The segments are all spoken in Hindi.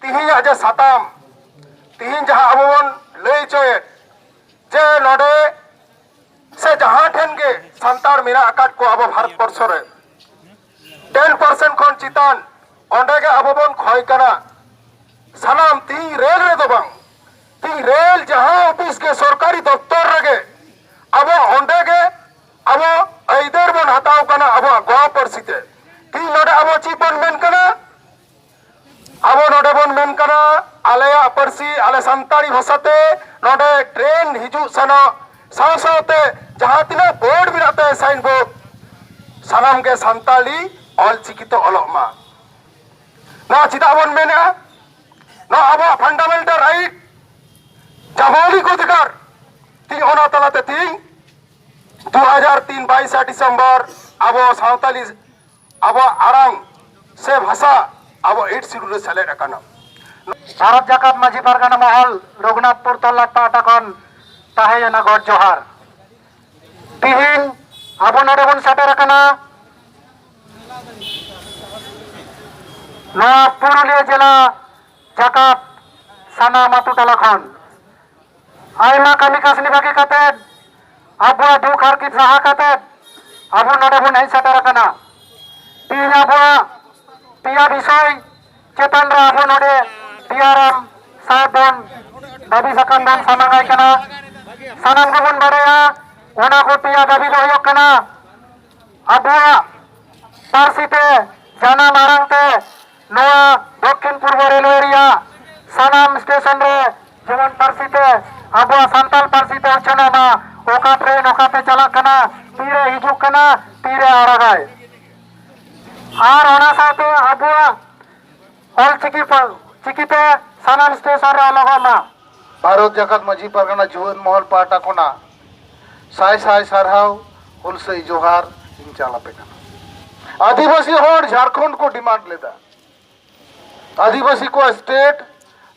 तिहिं जे साताम तिहिं जहां अब बन लई चोए जे नोडे से जहां ठेन के संतार मेरा आकाट को अब भारत वर्ष रे 10% खन चितान ओंडे के अब बन खय कना सानाम तिहिं रेल रे दो बांग तिहिं रेल जहां ऑफिस के सरकारी दफ्तर रे अब ओंडे के अब ऐदर बन हटाव कना अब गोवा परसिते तिहिं नोडे अब चिपन मेन कना अब नोडे बन मेन कना आलेया परसी आले संताड़ी भाषाते नोडे ट्रेन हिजू सनो साव सावते जहां तिना बोर्ड बिनाते साइन बोर्ड सानाम के संताली ऑल चिकितो ओलोमा ना चिता बन मेना ना अब फंडामेंटल राइट जामौलिक अधिकार ती ओना तलाते ती 2003 22 डिसेम्बर अब सावताली अब आरांग से भाषा अब 8 शिड्यूल सेलेक्ट अकाना भारत जाकात माझी पारगाना महल रघुनाथपुर तल्ला पाटा खन ताहेना गड जोहार तिहिं अब नोडे बन सेटेर अकाना नवा पुरुलिया जिला जाकात साना मातु टला खन आयमा कमी कासनी बाकी कते अब दुख हारकित सहा कते अब नोडे बन हें सेटेर अकाना तिहिं अब पिया विषय चेतन रे अब नोडे टीआरएम साबन दाबी सकन बन सामांगाय कना सानाम गबन बारेया ओना को पिया दाबी दो होयक कना अबुआ पारसिते जाना मारांगते नोआ दक्षिण पूर्व रेलवे एरिया सानाम स्टेशन रे जेमन पारसिते अबुआ संताल पारसिते उछना मा ओका ट्रेन ओकाते चला कना तीरे हिजुक कना तीरे आरागाय आर ओना साथे अबुआ ऑल चिकिते सानाम स्टेशन रे अलगमा भारत जाकात माझी पारगाना जुवन महल पाटा कोना साय साय सारहाव हुलसई जोहार इंचाला पेकना आदिवासी होड़ झारखंड को डिमांड लेदा आदिवासी को स्टेट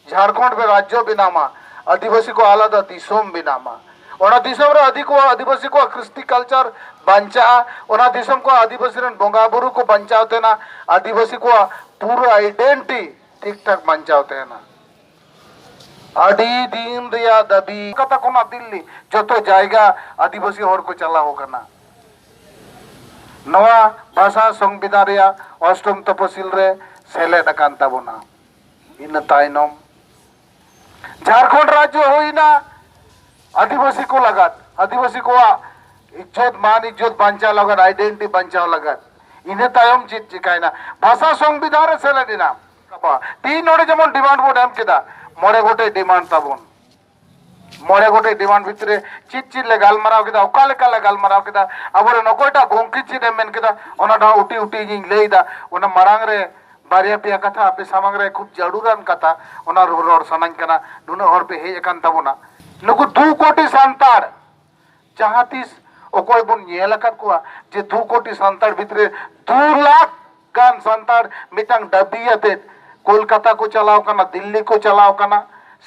झारखंड में राज्य बिनामा आदिवासी को आलादा दिसोम बिनामा ओना दिसोम रे आदिवासी को कृष्टि कल्चर बंचा ओना दिसोम को आदिवासी रन बोंगा बुरु को बंचावते ना आदिवासी को पूरा आइडेंटिटी ठीक ठाक बंचावते ना आदि दिन रिया दाबी कथा कोना दिल्ली जतो जायगा आदिवासी होड़ को चला होगा ना नवा भाषा संविधान रिया अष्टम तपसिल रे सेलेद अकान ताबोना इन तायनम झारखंड राज्य होइना आदिवासी को लागत आदिवासी को इज्जत मान इज्जत बंचा लगत आइडेंटिटी बंचा लगत इन्हें तायम चित चिकायना भाषा संविधान रे सेलेदिना तीन नोडे जेमन डिमांड बोर्ड एम केदा मोड़े गोटे डिमांड ताबन मोड़े गोटे डिमांड भितरे चित चित ले गालमाराव केदा ओका लेका ले गालमाराव केदा अबरे नकोटा गोंकी चित मेन केदा ओना डा उटी उटी जिंग लेदा ओना मारांग रे बारिया पिया कथा आपे सामंग रे खूब जड़ुरान कथा ओना रोड सनान कना नुना हर पे हे एकान ताबोना नुकु 2 कोटी संतार जहां तीस ओकोय बन नेल अकत कोआ जे 2 कोटी संतार भितरे 2 लाख गान संतार मिटांग डबियाते कोलकाता को चलाओ कना दिल्ली को चलाओ कना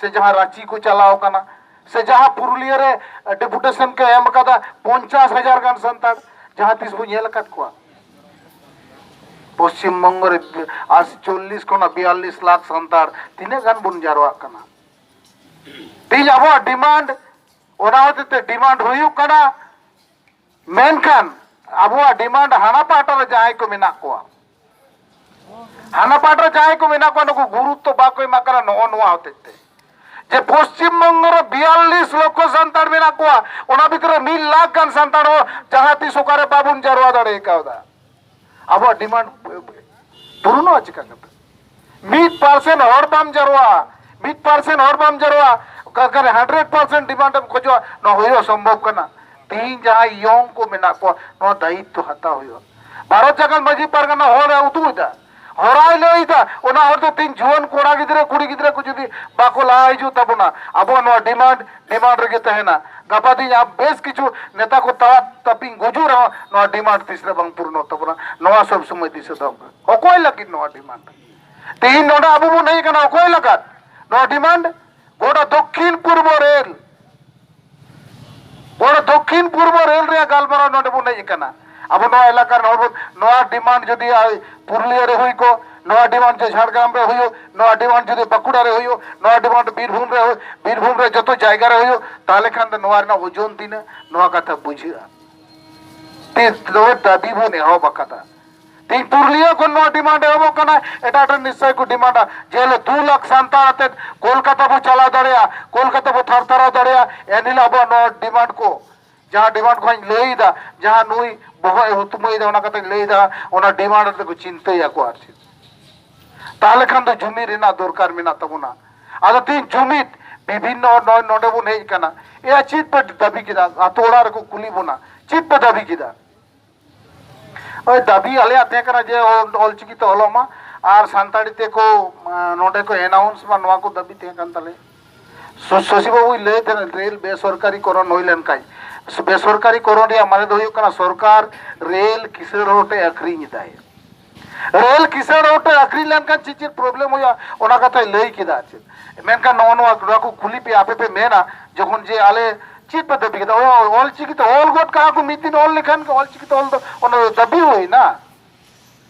से जहां रांची को चलाओ कना से जहां पुरुलिया रे डेपुटेशन के एम कदा 50,000 गान संतार जहां तीस बन नेल अकत कोआ पश्चिम बंग रे 40 कोना 42 लाख संतार तिने गान बन जारवा कना तीज अब डिमांड ओना होते डिमांड हुयु कना मेनखान अब डिमांड हाना पाटा रे जाय को मेना कोआ हाना पाटा जाय को मेना को नुकु गुरुत्व बाको माकरा नो नोआ होते जे पश्चिम बंग रे 42 लक्ष संतार मेना कोआ ओना भितरे 1 लाख गान संतार हो जहां ती सुकारे बाबुन जरवा दड़े कावदा अब डिमांड पूर्ण अछि का 1% और बाम जरवा 1% और बाम जरवा करे 100% डिमांड खोजो न होयो संभव कना तीन जहां यों को मेना को नो दायित्व हता होयो भारत जाकात माझी पारगाना होरे उतुदा हराय लेइदा ओना हरते तीन जुवन कोड़ा गिदरे कुड़ी गिदरे को जदी बाको लाइजु तबना अब नो डिमांड रे तहेना गपा दिन आप बेस किछु नेता को ता तपिंग गुजु रहो नो डिमांड तीसरे बंग पूर्ण तबना नवा सब समय दिसे दब ओकोय लगी नो डिमांड तीन नोडा अबु नहीं कना ओकोय लगत नो डिमांड गोड़ा दक्षिण पूर्व रेल गोड़ा दक्षिण पूर्व रेल रे गालमारा नोडे बु नहीं कना अब नो इलाका नो डिमांड जदी पुरुलिया रे हुई को नवा डिमांड जो झाड़ग्राम रे हुयो नवा डिमांड जो बाकुड़ा रे हुयो नवा डिमांड बीरभूम रे जो जायगा रे हुयो ताले खान तो नवा ना ओजन तीन नवा कथा बुझिया ते दो दाबी बो ने हो बकता तीन पुरलिया को नवा डिमांड है वो कना एटा निश्चय को डिमांड जेल 2 लाख सांता आते कोलकाता बो चला दड़िया कोलकाता बो थरथरा दड़िया एनिला बो नवा डिमांड को जहाँ डिमांड को लईदा जहाँ नुई बहय हुतुमईदा ओना कते लईदा ओना डिमांड को चिंता को आरछि ताले खान तो जुमी रेना दरकार मेना तबुना आदो तीन जुमित विभिन्न नय नोडे बन हेज कना ए चित पे दाबी किदा आतोड़ा को कुली बोना चित पे दाबी किदा ओय दाबी आले आते कना जे ऑलचिकी तो हलोमा आर सांताड़ी ते को नोडे को अनाउंस मा नवा को दाबी ते कन तले शशि बाबू ले रेल बेसरकारी करण होइलेन काई बेसरकारी करण या माने दो कना सरकार रेल किसड़ रोटे अखरिኝ दाय रेल किसड़ रोटे अखरिñ लेन का चीज प्रॉब्लम होया ओना कथा लई किदा छ मेनका नोनवा को खुली पे आपे पे मेना जखन जे आले चित पे दबी किदा ऑल चिकी तो ऑल गोट का को मितिन ऑल लिखन को ऑल चिकी तो ऑल तो ओना दबी होई ना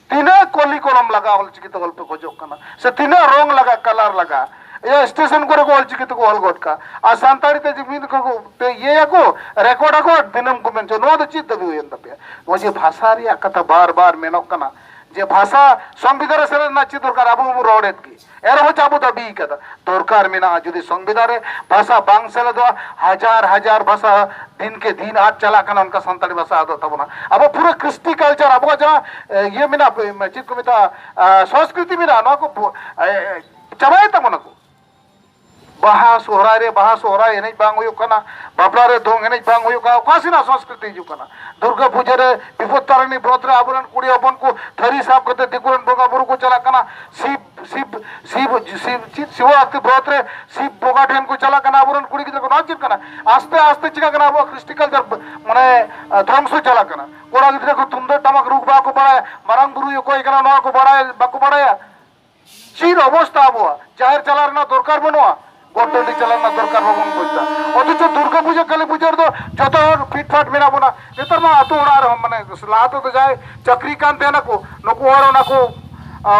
तीना कोली कलम लगा ऑल चिकी तो ऑल पे खोजो कना से तीना रंग लगा कलर लगा ये स्टेशन को ऑल चिकी तो ऑल गोट का आ सांताड़ी ते जमीन को पे ये को रिकॉर्ड को दिनम को मेन नो तो चित दबी होई पे मुझे भाषा रे कथा बार बार मेनो कना जे भाषा संविधान से ना चित दरकार आबो रोडेत की एर हो चाबो दबी कदा दरकार मेना जदि संविधान भाषा बांगसेल दो हजार हजार भाषा दिन के दिन आज चला कना उनका संताली भाषा आदो तबना अब पूरा कृष्टि कल्चर अब जहाँ ये मेना चित को मिता संस्कृति मेना नो को चबाय तमना को बाहा सोहराय एने बांग हुयो कना बापला रे दोंग एने बांग हुयो का कासिना संस्कृति हिजु कना दुर्गा पूजा रे विपत्तारिणी व्रत रे आबरन कुड़ी अपन को थरी साफ करते दिकुरन बोगा बुरु को चला कना शिवरात्रि व्रत रे शिव बोगा ठेन को चला कना आबरन कुड़ी की को नाचित कना आस्ते आस्ते चिका कना अब कृष्टि कल्चर माने ध्वंस चला कना कोड़ा गिदरे को तुंदर टमक रुक बा को बड़ा मारंग बुरु यो कोई कना नो को बड़ा बाको बड़ा चीर अवस्था आबो जाहिर चला रे ना दरकार बनवा गोटोली चलाना दरकार बाबन बुझता অথচ দুর্গা পূজা কালী পূজার তো যত ফিটফাট মেনাবো না নেতার মা আতো ওড়ার মানে লাতো তো যায় চক্রি কান্তে না কো নকো ওড়ো না কো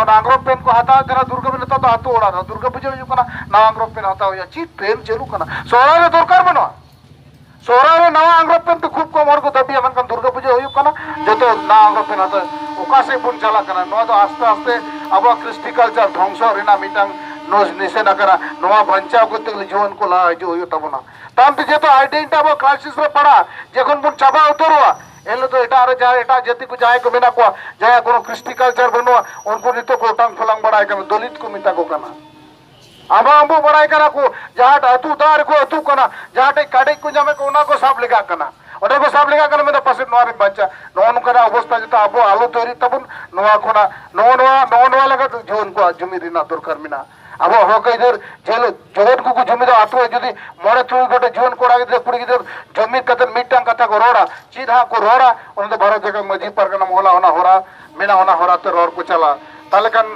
নাংগ্রো পেন को हाता तेरा दुर्गा पूजा तो आतो ओड़ा था दुर्गा पूजा जो कना नांग्रो पेन हाता हो ची ट्रेन चलू कना सोरा रे दरकार बनो सोरा रे नवा आंग्रो पेन तो खूब कम और को दबी मन कन दुर्गा पूजा होयो कना जतो ना आंग्रो पेन हाता ओका से बुन चला कना नो तो आस्ते आस्ते अब कृष्टि कल्चर ध्वंस रेना मिटांग नोज निसे नकरा नवा बंचाव करते जीवन को ला जो होयो तबना ताम ते जेतो आइडेंटिटी अब क्राइसिस रे पड़ा जखन बुन चाबा उतरवा एले तो एटा रे जाय एटा जति को जाय को मेना को जाय कोनो कृष्टि कल्चर बनवा उनको नितो को टांग फलंग बड़ाय कना दलित को मिता को कना आबा आंबो बड़ाय कना को जाट अतु दार को अतु कना जाटे काडे को जामे को ना को साफ लेगा कना ओडे को साफ लेगा कना मेदा पासे नोरे बच्चा नोन करा अवस्था जतो आबो आलो तोरी तबन नोवा कोना नोनवा लगा तो जीवन को जमी रिना दरकार मिना अब हक इधर जेल जोन को जमी दो आतो जदी मोड़े तु गोटे जीवन कोड़ा गिदरे कुड़ी गिदरे जमी कतन मिटांग कथा को रोड़ा चिन्हा को रोड़ा उन तो भारत जगह मजी परगना मोहला होना होरा मेना होना होरा तो रोड को चला ताले कन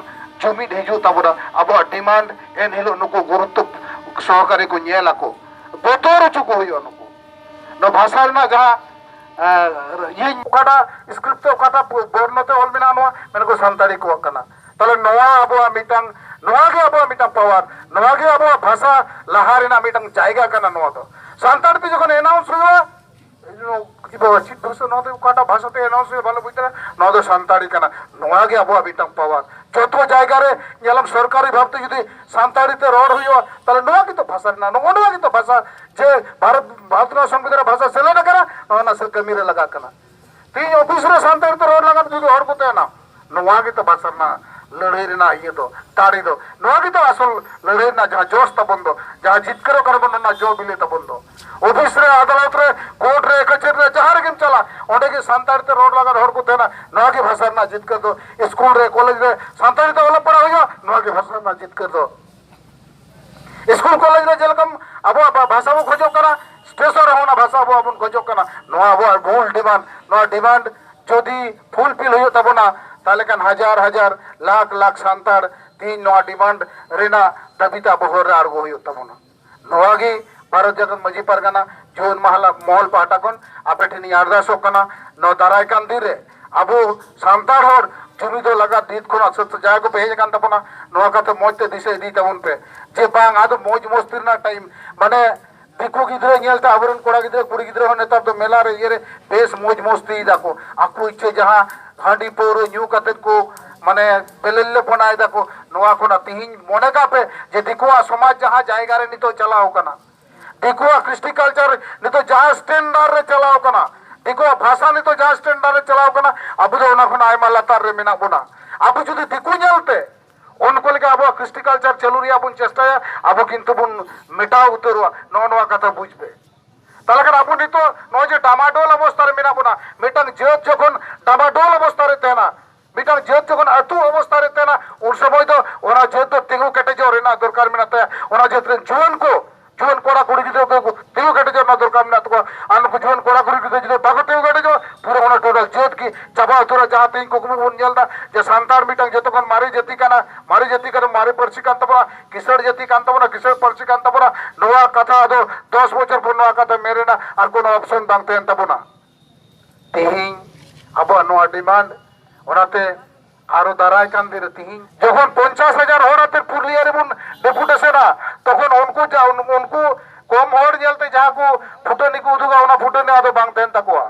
जमी हिजु तबरा अब डिमांड एन हिलो नुको गुरुत्व सहकारी को नेला को बोतोर चुको होयो नुको न भाषा ना जहां ये काटा स्क्रिप्ट काटा बोर्नते ऑल मेना नो मेन को संताड़ी को कना ताले नवा अब मिटांग नवागे अब मिटांग पावर नवागे अब भाषा लहारे ना मिटांग जायगा कना नो तो संताड़ पे जखन अनाउंस हुआ इबो चित भाषा नो तो काटा भाषा ते अनाउंस हुआ ভালো বুঝতে নো তো संताड़ी कना नवागे अब मिटांग पावर যত জায়গা রে গেলাম সরকারি ভাবতে যদি সান্তাড়িতে রড হইও তাহলে নওয়াগে তো ভাষা না নওয়াগে তো ভাষা যে ভারতীয় সংবিধানের ভাষা সেলে না করা না সে কমিরে লাগা কনা তিন অফিস রে সান্তাড়িতে রড লাগা যদি হড় কোতে না নওয়াগে তো ভাষা না लड़ाई ना ये तो ताड़ी दो नोगी तो असल लड़ाई ना जहाँ जोश तबंदो जहाँ जितकरो करबन ना जो बिले तबंदो ऑफिस रे अदालत रे कोर्ट रे कचहरी रे जहाँ रे चला ओंडे के संताड़ते रोड लगा हर को देना नोगी भाषा ना जितकर दो स्कूल रे कॉलेज रे संताड़ते वाला पढ़ा होगा नोगी भाषा ना जितकर दो स्कूल कॉलेज रे जलकम अब भाषा वो खोजो करा स्टेशन होना भाषा वो अपन खोजो करा नो अब भूल डिमांड जदि फुलफिल होयो तब ना ताले कान हजार हजार लाख लाख सांताड़ तीन नवा डिमांड रेना दबिता बहर आड़गो होयो तबना नवागी भारत जगत मजी परगना जोन महला मोहल पाटा कोन आपेठनी आरदासो कना नो दाराय कान दिरे ᱟᱵᱚ ᱥᱟᱱᱛᱟᱲ ᱦᱚᱲ ᱡᱩᱢᱤ ᱫᱚ ᱞᱟᱜᱟ ᱫᱤᱛ ᱠᱷᱚᱱᱟᱜ ᱥᱚᱛ ᱡᱟᱭᱜᱟ ᱠᱚ ᱯᱮ ᱦᱮᱡ ᱟᱠᱟᱱ ᱛᱟᱵᱚᱱᱟ ᱱᱚᱣᱟ ᱠᱟᱛᱷᱟ ᱢᱚᱡᱽ ᱛᱮ ᱫᱤᱥᱟᱹ ᱤᱫᱤ ᱛᱟᱵᱚᱱ ᱯᱮ ᱡᱮ ᱵᱟᱝ ᱟᱫᱚ ᱢᱚᱡᱽ ᱢᱚᱥᱛᱤ ᱨᱮᱱᱟᱜ ᱴᱟइम ᱢᱟᱱᱮ ᱫᱤᱠᱩ ᱜᱤᱫᱽᱨᱟᱹ ᱧᱮᱞᱛᱮ ᱟᱵᱚᱨᱮᱱ ᱠᱚᱲᱟ ᱜᱤᱫᱽᱨᱟᱹ ᱠᱩᱲᱤ ᱜᱤᱫᱽᱨᱟᱹ ᱦᱚᱸ ᱱᱮᱛᱟᱨ ᱫᱚ ᱢᱮᱞᱟ ᱨᱮ ᱤᱭᱟᱹ ᱨᱮ ᱵᱮᱥ ᱢᱚᱡᱽ ᱢᱚᱥᱛᱤ ᱫᱟᱠᱚ ᱟᱠᱚ ᱤᱪᱪᱷᱟᱹ ᱡᱟᱦᱟᱸ ᱦᱟᱺᱰᱤ ᱯᱟᱹᱣᱨᱟᱹ ᱧᱩ ᱠᱟᱛᱮᱫ ᱠᱚ ᱢᱟᱱᱮ ᱵᱮᱞᱮᱞᱮ ᱯᱚᱱᱟᱭ ᱫᱟᱠᱚ ᱱᱚᱣᱟ ᱠᱷᱚᱱᱟᱜ ᱛᱤᱦᱤᱧ ᱢᱚᱱᱮ ᱠᱟᱜ ᱯᱮ ᱡᱮ ᱫᱤᱠᱩᱣᱟᱜ ᱥᱚᱢᱟᱡᱽ ᱡᱟᱦᱟᱸ ᱡᱟᱭᱜᱟ ᱨᱮ ᱱᱤᱛᱚᱜ ᱪᱟᱞᱟᱣ ᱠᱟᱱᱟ ᱫᱤᱠᱩᱣᱟᱜ ᱠᱨᱤᱥᱴᱤ ᱠᱟᱞᱪᱟর ᱱᱤᱛᱚᱜ ᱡᱟᱦᱟᱸ ᱥᱴᱮন্ডার্ড রে চালাও কানা ᱫᱤᱠᱩᱣᱟᱜ ᱵᱷᱟষᱟ ᱱᱤᱛᱚᱜ ᱡᱟᱦᱟᱸ ᱥᱴᱮন্ডার্ড রে চালাও কানা ᱟᱵᱚ ᱫᱚ ᱚᱱᱟ ᱠᱷᱚᱱᱟᱜ ᱟᱭᱢᱟ ᱞᱟᱛᱟᱨ ᱨᱮ ᱢᱮᱱᱟᱜ ᱵᱚᱱᱟ ᱟᱵᱚ ᱡᱩᱫᱤ ᱫᱤᱠᱩ ᱧᱮᱞᱛᱮ ᱩᱱᱠᱩ ᱞᱮᱠᱟ ᱟᱵᱚᱣᱟᱜ ᱠᱨᱤᱥᱴᱤ ᱠᱟᱞᱪᱟর ᱪᱟᱹᱞᱩ ᱨᱮᱭᱟᱜ ᱵᱚᱱ ᱪᱮᱥᱴᱟᱭᱟ ᱟᱵᱚ ᱠᱤᱱᱛᱩ ᱵᱚᱱ ᱢᱮᱴᱟᱣ ᱩᱛᱟᱹᱨᱚᱜᱼᱟ ᱱᱚᱜᱼᱚ ᱱᱚᱣᱟ ᱠᱟᱛᱷᱟ ᱵᱩᱡᱽ ᱯᱮ তাহলে কেন আবু নিত নয় যে ডামাডোল অবস্থায় মেনা বোনা মিটাং জেদ যখন ডামাডোল অবস্থায় তেনা মিটাং জেদ যখন আতু অবস্থায় তেনা উন সময় তো ওনা জেদ তো তিগু কেটে যাও রেনা দরকার মেনাতে ওনা জেদ রেন জুয়ান কোড়া কুড়ি গিদ্রা কো তিগু কেটে যাও না দরকার মেনা তো আনকু জুয়ান কোড়া কুড়ি গিদ্রা যদি বাগো তিগু কেটে যাও পুরো ওনা টোটাল জেদ কি চাবা তোরা যাহা তিন কুকুম বন জেলদা যে সান্তার মিটাং যতক্ষণ মারি জাতি কানা মারি পারছি কান তবরা কিশোর জাতি কান তবরা কিশোর পারছি কান তবরা নোয়া কথা আদো 10 বছর পর নোয়া কথা মেরে না আর কোনো অপশন বাংতে এন তবনা তিহিং আবো নোয়া ডিমান্ড ওনাতে আরো দাঁড়ায় কান দিরে তিহিং যখন 50,000 হরাতে পুরুলিয়া রে বন ডেপুটেশনা তখন উনকু কম হড় জেলতে যাকু ফুটনি কু উদুগা ওনা ফুটনি আদো বাংতে এন তাকোয়া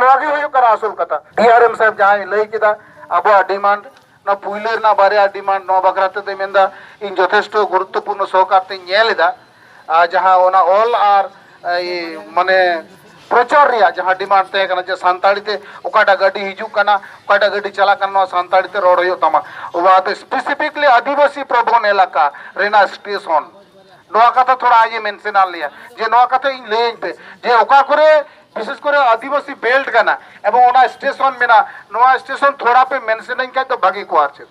নোয়া গি হইু করা আসল কথা ডিআরএম সাহেব যাই লই কিদা আবো ডিমান্ড না পুইলের না বারে ডিমান্ড ন বাকরাতে দে মেন্দা ইন যথেষ্ট গুরুত্বপূর্ণ সহকারতে নিয়েলিদা যাহা ওনা অল আর মানে প্রচার রিয়া যাহা ডিমান্ড তে কানা যে সান্তাড়িতে ওকাটা গাড়ি হিজুক কানা ওকাটা গাড়ি চালা কানা সান্তাড়িতে রোড হইও তামা ওবাতে স্পেসিফিকলি আদিবাসী প্রবণ এলাকা রেনা স্টেশন নোয়া কথা থোড়া আগে মেনশন আল লিয়া যে নোয়া কথা ইন লেন পে যে ওকা করে বিশেষ করে আদিবাসী বেল্ট কানা এবং ওনা স্টেশন মেনা নোয়া স্টেশন থোড়া পে মেনশন ইন কাই তো ভাগি কো আছে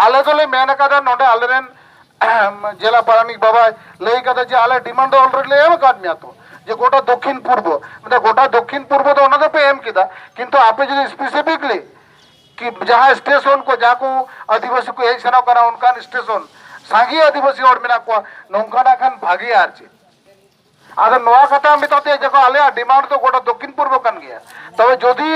আলে দলে মেনা কাদা নোডে আলেরেন জেলা পারানিক বাবা লই কাদা যে আলে ডিমান্ড অলরেডি লে এম কাট মিয়া তো যে গোটা দক্ষিণ পূর্ব মানে গোটা দক্ষিণ পূর্ব তো ওনাদের পে এম কিদা কিন্তু আপনি যদি স্পেসিফিকলি कि जहाँ स्टेशन को जाको आदिवासी को यही सेना करा उनका स्टेशन सागी आदिवासी और मेरा को नौका खान भागी आरचे आदर नवा कथा मिताते जगह आले डिमांड तो गोटा दक्षिण पूर्व कन गया तब যদি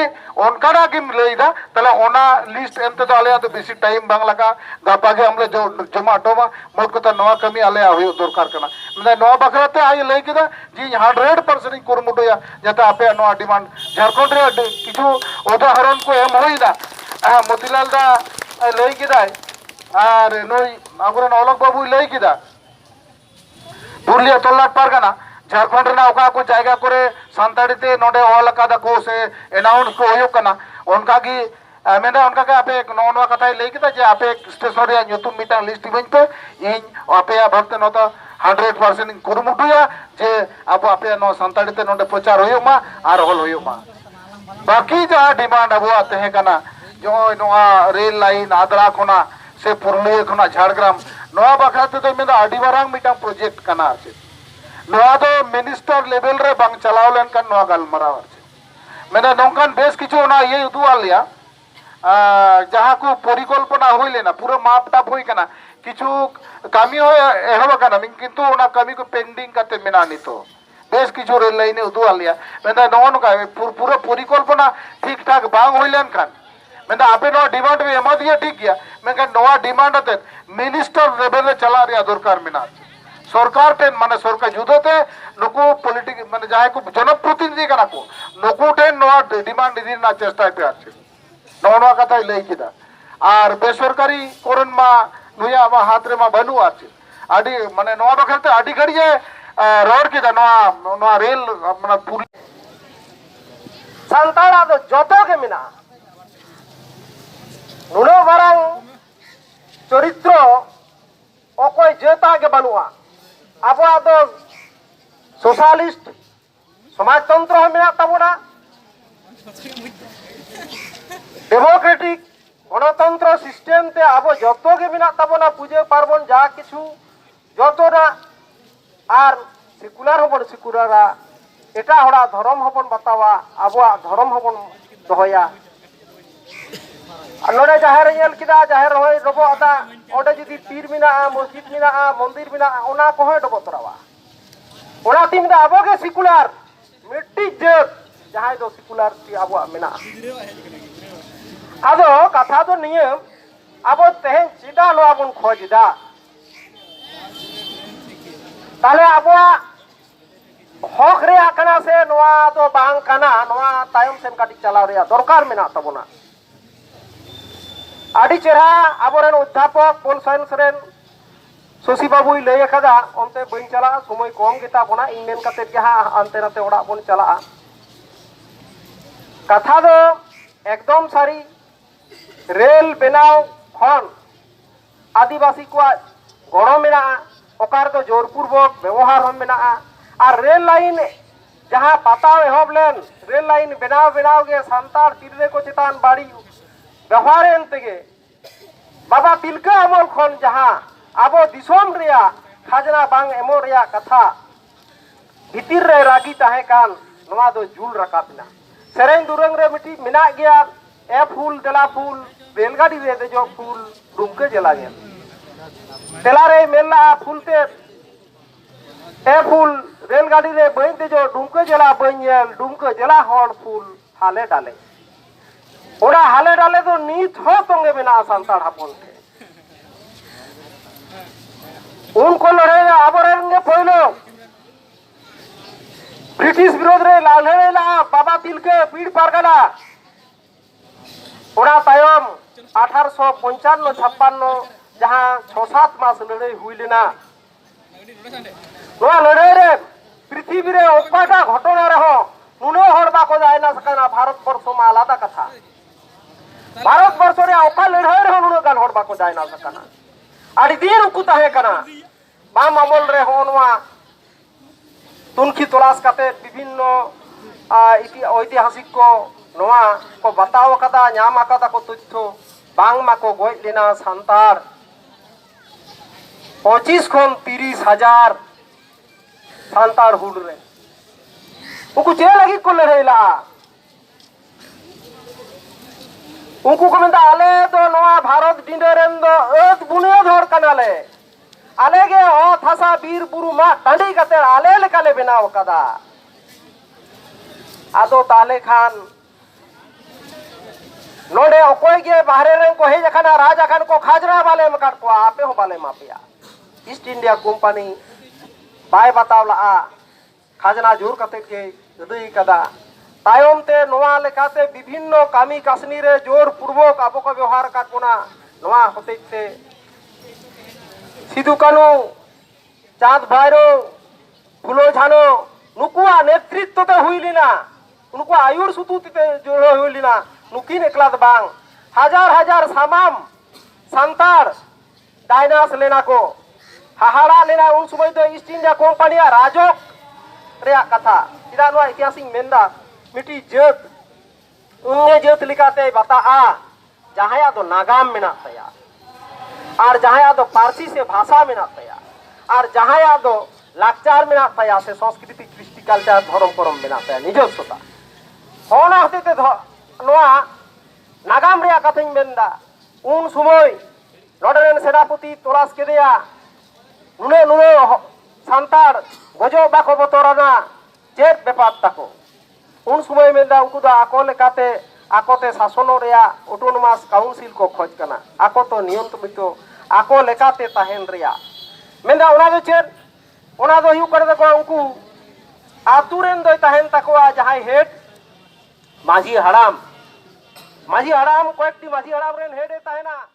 ওনকারা কি লইদা তাহলে ওনা লিস্ট এমতে তো আলে তো বেশি টাইম বাং লাগা গাপাগে আমলে জমা টমা মোট কথা নয়া কমি আলে হই দরকার কানা মানে নয়া বাকরাতে আই লই কিদা জি 100% কুরমুটয়া যাতে আপে নয়া ডিমান্ড ঝাড়খণ্ড রে কিছু উদাহরণ কো এম হইদা মতিলাল দা লই কিদা আর নই আগরন অলক বাবু লই কিদা পুরুলিয়া তল্লাট পারগানা झारखंड रे ओका को जायगा करे सानताड़ीते नोडे ओलकादा को से अनाउंस को होयो कना उनका की मेना उनका के आपे एक नोनवा कथा लई किदा जे आपे स्टेशन रे ᱧᱩᱛᱩᱢ मिटा लिस्ट बइन पे इन आपे भक्त नोता 100% कुरुमुटुया जे अब आपे नो सानताड़ीते नोडे प्रचार होयो मा आर होल होयो मा बाकी जा डिमांड अब आते हैं कना जो नोआ रेल लाइन आद्रा कोना से पुरलिया कोना झाड़ग्राम नोआ बखराते तो मेदा आडिवारांग मिटा प्रोजेक्ट कना आछे नोआ दो मिनिस्टर लेवल रे बांग चलाव लेन कान नोआ गालमाराव आछे मेना नोंकान बेस किछु ना ये उदुआ लिया जहाँ को परिकल्पना हইলে না পুরো মাপটাপ হই কানা কিছু কামি হয় এহব কানা কিন্তু ওনা কামি কো পেন্ডিং কাতে মেনা নিতো বেশ কিছু রেল লাইনে উদুয়া লিয়া মেনা নন কা পুরো পরিকল্পনা ঠিকঠাক বাং হইলেন কান মেনা আপে নো ডিমান্ড রে এমা দিয়া ঠিক গিয়া মেনা নোয়া ডিমান্ড আতে মিনিস্টার লেভেলে চালা রিয়া দরকার মেনা सरकार टेन माने सरकार जुदोते नुकु पॉलिटिक माने जाहे को जनप्रतिनिधि कना को नुकु टेन नोआ डिमांड इदी ना चेष्टा पे आछे नोआ कथा लई किदा आर बेसरकारी करन मा नुया मा हाथ रे मा बनु आछे आडी माने नोआ बखरते आडी गड़िए रोड किदा नोआ रेल माने पूरी सानताड़ा दो जतो के मिना नुनो मारांग चरित्र अकय जेता के बनुआ अब तो सोशलिस्ट समाजतंत्र मेना तबना डेमोक्रेटिक गणतंत्र सिस्टेम ते अब जतो के मेना तबना पूजे पार्बन जा किछु जतोना आर सेकुलार हबन सेकुलारा एटा हड़ा धर्म हबन बतावा अब धर्म हबन दहया नोडे जाहेर येल किदा जाहेर होय डबो आदा ओडे जदी पीर मिना मस्जिद मिना मंदिर मिना ओना को होय डबो तरावा ओना तीम दा आबोगे सेकुलार मिट्टी जेत जहां दो सेकुलरिटी अब मेना आदो कथा तो निये अब तेहन चिदा नोआ बन खोजदा ताले अब हक रे आकना से नोआ तो बांग कना नोआ तायम सेन काटी चलाव रे दरकार मेना तबना आदि चेहरा आबोरेन अध्यापक पोल साइंस रेन शशि बाबू लय कदा ओनते बइन चला समय कम गेता बना इन मेन कते के हा अंते नाते ओड़ा बन चला कथा दो एकदम सारी रेल बनाव खन आदिवासी को गड़ो मेना ओकार तो जोरपूर्वक व्यवहार हम मेना और रेल लाइन जहां पाताव एहब लेन रेल लाइन बनाव बनाव गे सांतार तिररे को चितान बाड़ी व्यवहार एनतेगे बाबा तिलका अमल खन जहां आबो दिसोम रिया खाजना बांग एमो रिया कथा भितिर रे रागी ताहे कान नोआ दो जुल रकाबिना सेरेन दुरंग रे मिटी मिना गया ए फूल देला फूल रेलगाड़ी रे दे जो फूल डुमके जला गया तेला रे मेला फूलते ए फूल रेलगाड़ी रे बइन दे जो डुमके जला बइन डुमके जला हर फूल हाले डाले ओड़ा हाले डाले तो नीत हो तोंगे बिना सांतार हपन थे उनको लड़ेगा आबरेंगे पहलो ब्रिटिश विरोध रे लाले ला बाबा तिलके पीड़ पारगना ओड़ा तायम 1855-56 जहां 6-7 मास लड़ाई हुई लेना नोआ लड़ाई रे पृथ्वी रे ओकाटा घटना रहो नुनो हर बाको जायना सकना भारत वर्ष में आलादा कथा भारत वर्ष रे ओका लड़ाई रे नुनो गान हर बाको जायना सकना आदि दिन उकु ताहे कना बाम अमल रे होनवा तुनखी तलाश काते विभिन्न ऐतिहासिक को नोआ को बताव कदा नाम आकादा को तथ्य बांग माको गoj लेना सांतार 25 खन 30,000 सांतार हुल रे उनको चे लगी को लड़ेला उनको को मेंदा आले तो नोआ भारत डिंडरेन दो एक बुनियाद हर कनाले आले गे ओ थासा बीर बुरु मा टांडी कते आले लेकाले बनाव कदा आदो ताले खान नोडे ओकोय गे बाहरे रे को हे जखाना राज अखान को खाजरा वाले में काट को आपे हो वाले मापिया ईस्ट इंडिया कंपनी बाय बतावला खाजना जोर कते के दई कदा तायम ते नोआ लेकाते विभिन्न कामी कासनी रे जोर पूर्वक आबो को व्यवहार काटकोना नोआ होते ते सिदु कानू चाँद भाईरो फुलो झानो नुकुआ नेतृत्व ते हुईलिना उनको आयुर सुतुते जोड़ो हुईलिना नुकिन एकलाद बांग हजार हजार सामाम सांतार डायनास लेना को हाहाड़ा लेना उन समय तो ईस्ट इंडिया कंपनिया राजक रे कथा इदा नो ऐतिहासिक मेंदा मिटी जत उन्ने जत लिखाते बता जहाया तो नागाम मेना तया और जहां दो पारसी से भाषा में तया और जहां दो लाचार में तया से संस्कृति कृष्टि कल्चर धर्म परम में तया निजस्वता होना होते ते नोआ नागाम रे कथाई मेंदा उन समय नोडरेन सेनापति तलाश के दिया नुने नुने सांतार गजो बाको बतोराना चेत बेपार तको उन समय मेंदा उनको दा आको लेकाते आकोते शासन रे ऑटोनोमस काउंसिल को खोज कना आको तो नियंत्रित आको लेकाते ताहेन रिया मेंदा ओना दो चेत ओना दो हिउ करे को उनको आतुरेन दो ताहेन तकोआ जहां हेड माझी हड़ाम को एकटी माझी हड़ाम रेन हेड ताहेना